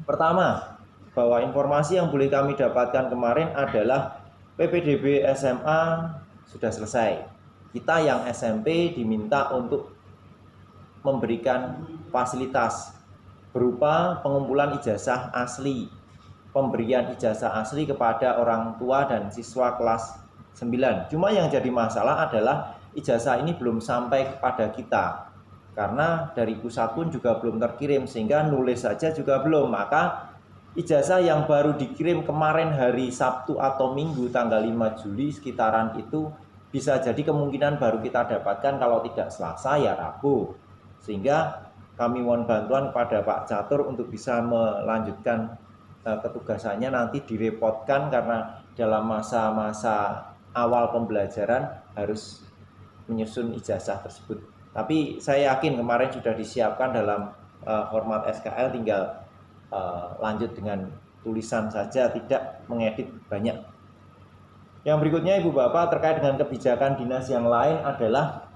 Pertama, bahwa informasi yang boleh kami dapatkan kemarin adalah PPDB SMA sudah selesai. Kita yang SMP diminta untuk memberikan fasilitas berupa pengumpulan ijazah asli, pemberian ijazah asli kepada orang tua dan siswa kelas 9. Cuma yang jadi masalah adalah ijazah ini belum sampai kepada kita, karena dari pusat pun juga belum terkirim, sehingga nulis saja juga belum. Maka ijazah yang baru dikirim kemarin hari Sabtu atau Minggu tanggal 5 Juli sekitaran itu bisa jadi kemungkinan baru kita dapatkan, kalau tidak Selasa ya Rabu. Sehingga kami mohon bantuan kepada Pak Catur untuk bisa melanjutkan ketugasannya, nanti direpotkan karena dalam masa-masa awal pembelajaran harus menyusun ijazah tersebut. Tapi saya yakin kemarin sudah disiapkan dalam format SKL, tinggal lanjut dengan tulisan saja, tidak mengedit banyak. Yang berikutnya Ibu Bapak terkait dengan kebijakan dinas yang lain adalah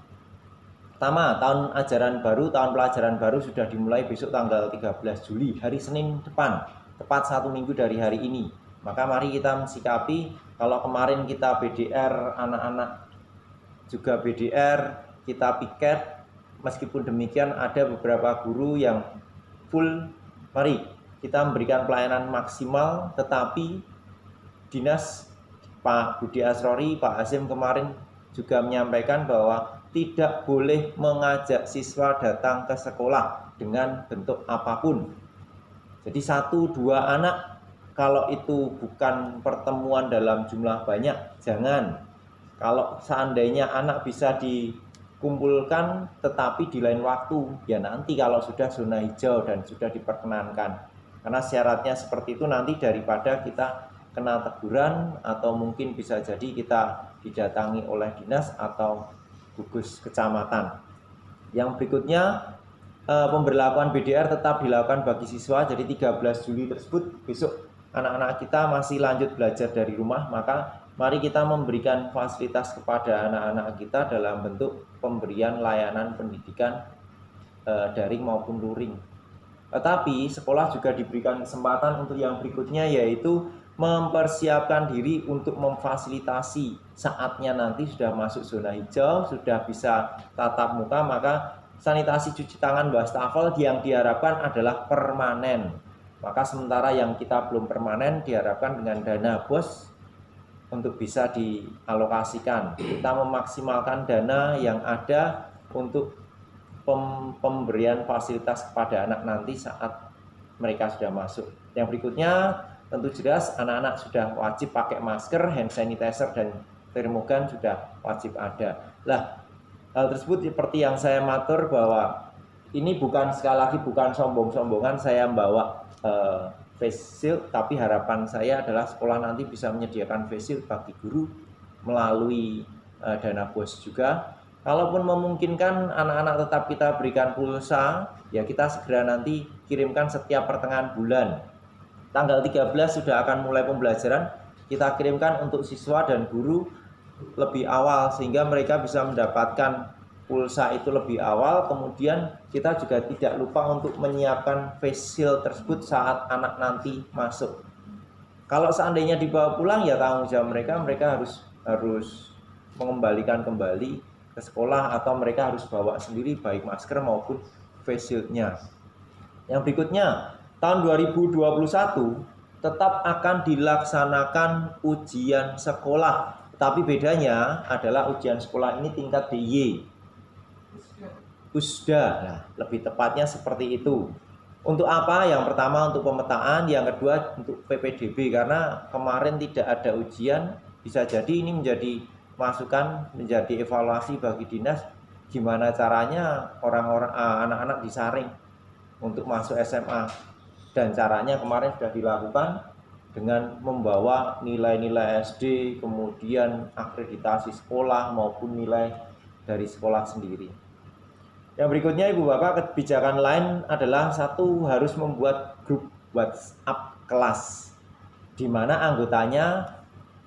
pertama, tahun ajaran baru, tahun pelajaran baru sudah dimulai besok tanggal 13 Juli, hari Senin depan, tepat 1 minggu dari hari ini. Maka mari kita mensikapi, kalau kemarin kita BDR, anak-anak juga BDR, kita piket, meskipun demikian ada beberapa guru yang full, mari kita memberikan pelayanan maksimal. Tetapi dinas Pak Budi Asrori, Pak Hasim kemarin juga menyampaikan bahwa tidak boleh mengajak siswa datang ke sekolah dengan bentuk apapun. Jadi 1-2 anak, kalau itu bukan pertemuan dalam jumlah banyak, jangan. Kalau seandainya anak bisa dikumpulkan tetapi di lain waktu, ya nanti kalau sudah zona hijau dan sudah diperkenankan. Karena syaratnya seperti itu, nanti daripada kita kena teguran atau mungkin bisa jadi kita didatangi oleh dinas atau gugus kecamatan. Yang berikutnya, pemberlakuan BDR tetap dilakukan bagi siswa. Jadi 13 Juli tersebut besok anak-anak kita masih lanjut belajar dari rumah, maka mari kita memberikan fasilitas kepada anak-anak kita dalam bentuk pemberian layanan pendidikan daring maupun luring. Tetapi sekolah juga diberikan kesempatan untuk yang berikutnya, yaitu mempersiapkan diri untuk memfasilitasi saatnya nanti sudah masuk zona hijau, sudah bisa tatap muka, maka sanitasi cuci tangan wastafel yang diharapkan adalah permanen. Maka sementara yang kita belum permanen diharapkan dengan dana BOS untuk bisa dialokasikan. Kita memaksimalkan dana yang ada untuk pemberian fasilitas kepada anak nanti saat mereka sudah masuk. Yang berikutnya, tentu jelas anak-anak sudah wajib pakai masker, hand sanitizer, dan termogan sudah wajib ada. Lah, hal tersebut seperti yang saya matur bahwa ini bukan, sekali lagi bukan sombong-sombongan saya membawa face shield, tapi harapan saya adalah sekolah nanti bisa menyediakan face shield bagi guru melalui dana BOS juga. Kalaupun memungkinkan anak-anak tetap kita berikan pulsa, ya kita segera nanti kirimkan setiap pertengahan bulan. Tanggal 13 sudah akan mulai pembelajaran, kita kirimkan untuk siswa dan guru lebih awal sehingga mereka bisa mendapatkan pulsa itu lebih awal. Kemudian kita juga tidak lupa untuk menyiapkan face shield tersebut saat anak nanti masuk. Kalau seandainya dibawa pulang, ya tanggung jawab mereka harus mengembalikan kembali ke sekolah, atau mereka harus bawa sendiri baik masker maupun face shieldnya. Yang berikutnya, tahun 2021 tetap akan dilaksanakan ujian sekolah, tapi bedanya adalah ujian sekolah ini tingkat DIY, USDA. Nah, lebih tepatnya seperti itu. Untuk apa? Yang pertama untuk pemetaan, yang kedua untuk PPDB, karena kemarin tidak ada ujian. Bisa jadi ini menjadi masukan, menjadi evaluasi bagi dinas, gimana caranya orang-orang anak-anak disaring untuk masuk SMA. Dan caranya kemarin sudah dilakukan dengan membawa nilai-nilai SD, kemudian akreditasi sekolah maupun nilai dari sekolah sendiri. Yang berikutnya Ibu Bapak, kebijakan lain adalah satu, harus membuat grup WhatsApp kelas, di mana anggotanya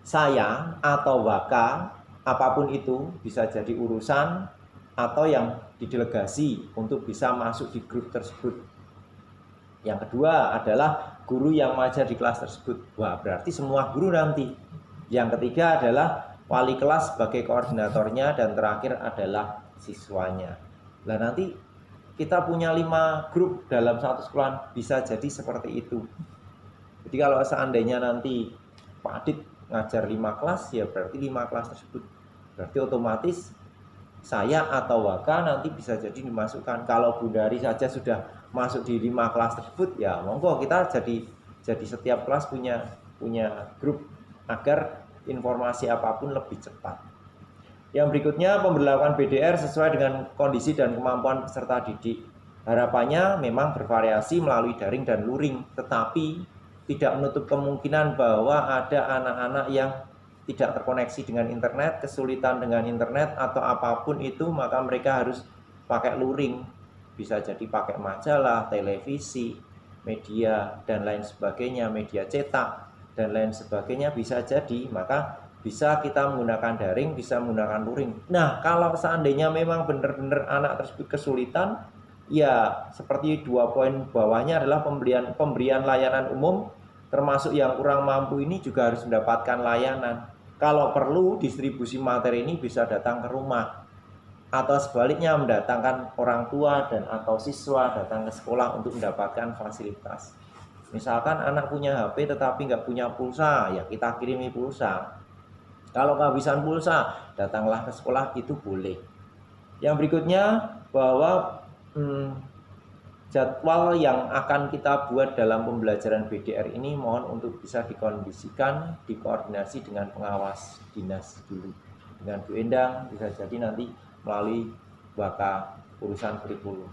saya atau Waka, apapun itu, bisa jadi urusan atau yang didelegasi untuk bisa masuk di grup tersebut. Yang kedua adalah guru yang mengajar di kelas tersebut. Wah, berarti semua guru nanti. Yang ketiga adalah wali kelas sebagai koordinatornya, dan terakhir adalah siswanya. Nah, nanti kita punya 5 grup dalam satu sekolah, bisa jadi seperti itu. Jadi kalau seandainya nanti Pak Adit ngajar 5 kelas, ya berarti 5 kelas tersebut. Berarti otomatis saya atau Waka nanti bisa jadi dimasukkan. Kalau Bundari saja sudah masuk di 5 kelas tersebut, ya monggo kita jadi setiap kelas punya grup agar informasi apapun lebih cepat. Yang berikutnya, pemberlakuan BDR sesuai dengan kondisi dan kemampuan peserta didik. Harapannya memang bervariasi melalui daring dan luring, tetapi tidak menutup kemungkinan bahwa ada anak-anak yang tidak terkoneksi dengan internet, kesulitan dengan internet atau apapun itu, maka mereka harus pakai luring. Bisa jadi pakai majalah, televisi, media dan lain sebagainya, media cetak dan lain sebagainya bisa jadi. Maka bisa kita menggunakan daring, bisa menggunakan luring. Nah, kalau seandainya memang benar-benar anak tersebut kesulitan, ya seperti 2 poin bawahnya adalah pemberian layanan umum, termasuk yang kurang mampu ini juga harus mendapatkan layanan. Kalau perlu, distribusi materi ini bisa datang ke rumah, atau sebaliknya mendatangkan orang tua dan atau siswa datang ke sekolah untuk mendapatkan fasilitas. Misalkan anak punya HP tetapi nggak punya pulsa, ya kita kirimi pulsa. Kalau kehabisan pulsa, datanglah ke sekolah, itu boleh. Yang berikutnya, bahwa jadwal yang akan kita buat dalam pembelajaran BDR ini mohon untuk bisa dikondisikan, dikoordinasi dengan pengawas dinas dulu. Dengan Bu Endang, bisa jadi nanti melalui Waka urusan kurikulum.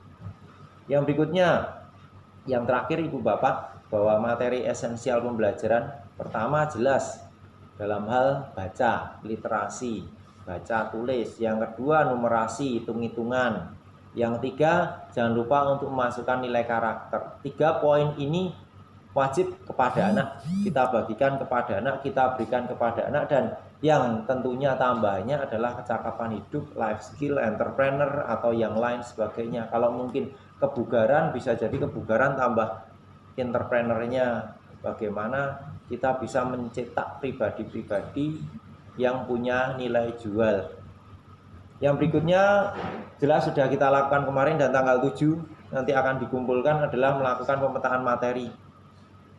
Yang berikutnya, yang terakhir Ibu Bapak, bahwa materi esensial pembelajaran pertama jelas dalam hal baca, literasi, baca tulis. Yang kedua, numerasi, hitung-hitungan. Yang ketiga, jangan lupa untuk memasukkan nilai karakter. 3 poin ini wajib kepada anak, kita bagikan kepada anak, kita berikan kepada anak. Dan yang tentunya tambahannya adalah kecakapan hidup, life skill, entrepreneur, atau yang lain sebagainya. Kalau mungkin kebugaran, bisa jadi kebugaran tambah entrepreneurnya. Bagaimana kita bisa mencetak pribadi-pribadi yang punya nilai jual. Yang berikutnya jelas sudah kita lakukan kemarin, dan tanggal 7 nanti akan dikumpulkan adalah melakukan pemetaan materi.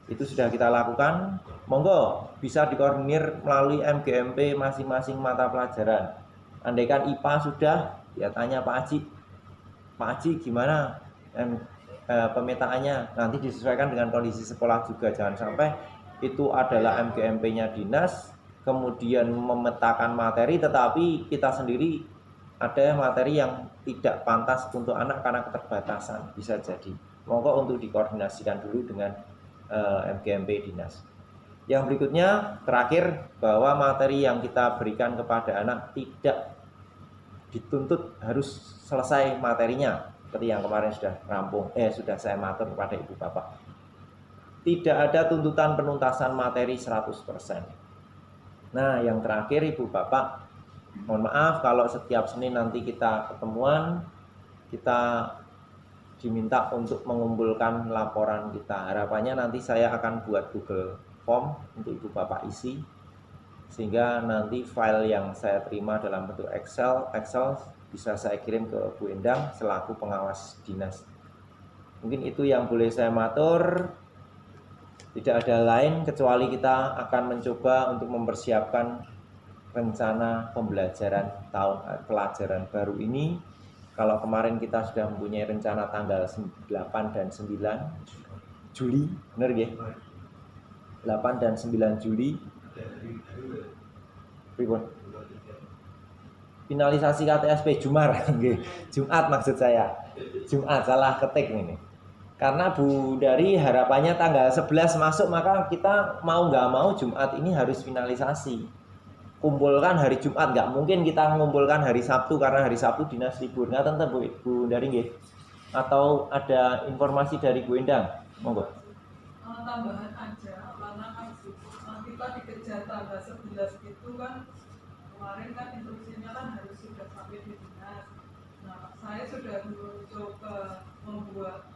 Itu sudah kita lakukan. Monggo bisa dikoordinir melalui MGMP masing-masing mata pelajaran. Andaikan IPA sudah, ya tanya Pak Haji. Pak Haji gimana pemetaannya? Nanti disesuaikan dengan kondisi sekolah juga. Jangan sampai itu adalah MGMP-nya dinas, kemudian memetakan materi tetapi kita sendiri ada materi yang tidak pantas untuk anak karena keterbatasan, bisa jadi. Monggo untuk dikoordinasikan dulu dengan MGMP dinas. Yang berikutnya, terakhir, bahwa materi yang kita berikan kepada anak tidak dituntut harus selesai materinya, seperti yang kemarin sudah rampung, sudah saya matur kepada Ibu Bapak. Tidak ada tuntutan penuntasan materi 100%. Nah, yang terakhir Ibu Bapak, mohon maaf kalau setiap Senin nanti kita ketemuan, kita diminta untuk mengumpulkan laporan kita. Harapannya nanti saya akan buat Google Form untuk Ibu Bapak isi, sehingga nanti file yang saya terima dalam bentuk Excel bisa saya kirim ke Bu Endang selaku pengawas dinas. Mungkin itu yang boleh saya matur. Tidak ada lain kecuali kita akan mencoba untuk mempersiapkan rencana pembelajaran tahun pelajaran baru ini. Kalau kemarin kita sudah mempunyai rencana tanggal 8 dan 9 Juli, benar ya? 8 dan 9 Juli. Finalisasi KTSP Jumat maksud saya. Jumat, salah ketik ini. Karena Bu dari harapannya tanggal 11 masuk, maka kita mau nggak mau Jumat ini harus finalisasi. Kumpulkan hari Jumat, nggak mungkin kita mengumpulkan hari Sabtu karena hari Sabtu dinas libur. Nggak tentu Bu dari nggih. Atau ada informasi dari Bu Endang, monggo. Tambahan aja, karena kan kita dikejar tanggal 11 itu kan, kemarin kan instruksinya kan harus sudah sampai di dinas. Nah, saya sudah mencoba membuat